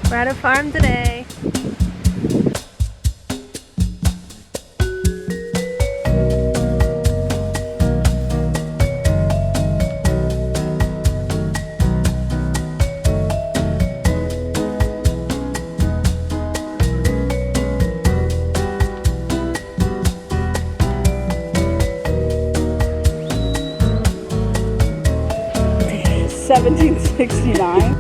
We're at a farm today. $17.69.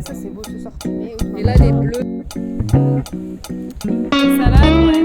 Ça c'est beau ce sortimé. Et là les bleus. Salade, ouais.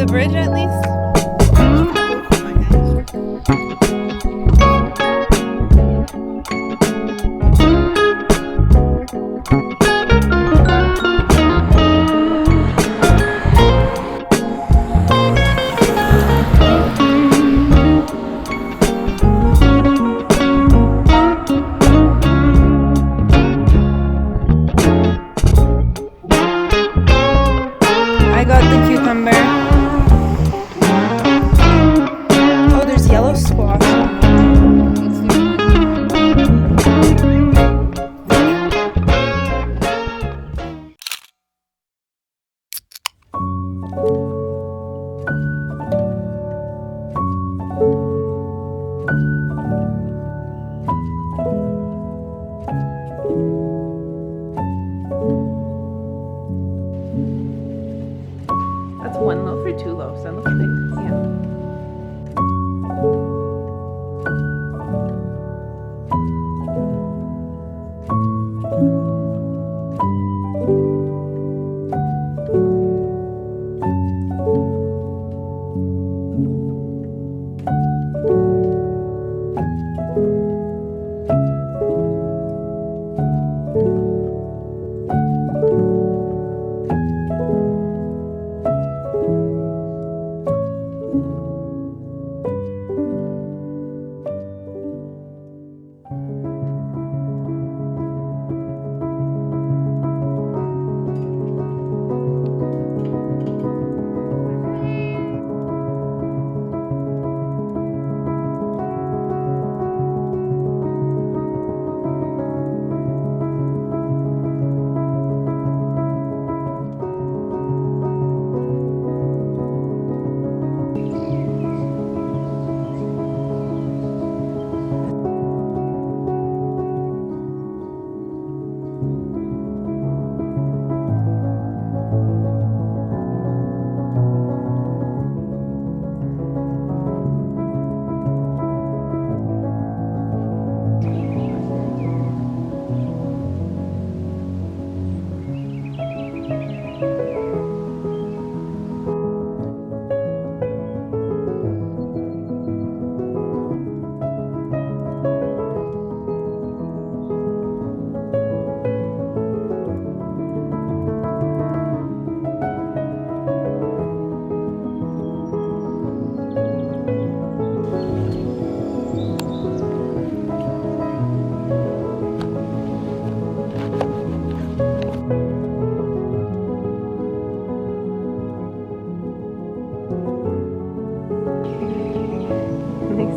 Bridge at least? I got the cucumber. Yellow squash. That's one loaf or two loaves? That looks big. Yeah.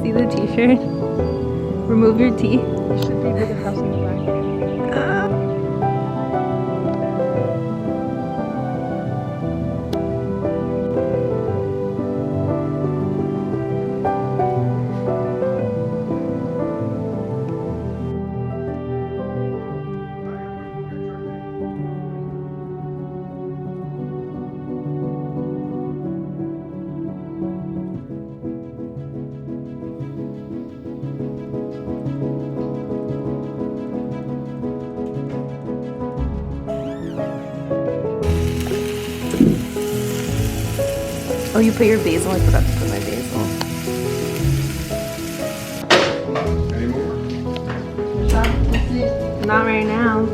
See the t-shirt? Remove your tee. It should be with the house in the back. Oh, you put your basil? I forgot to put my basil. Any more? Not right now.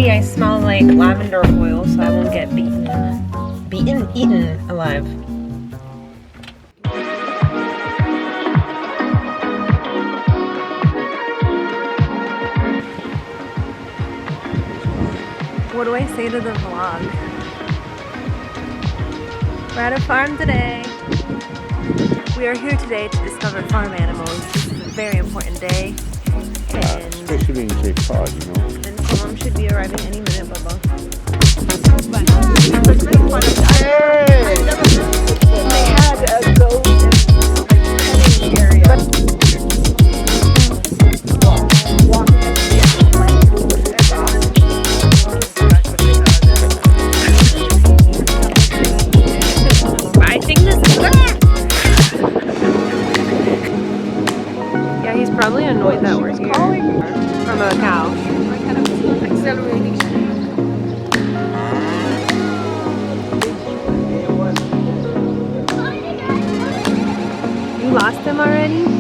I smell like lavender oil, so I won't get eaten alive. What do I say to the vlog? We're at a farm today. We are here today to discover farm animals. This is a very important day. And, especially in Cape Cod, you know. And Mom should be arriving any minute, Bubba. Hey! They had a goat in the area. think this is... Yeah, he's probably annoyed that we're here. From a cow. Accelerating. You lost him already?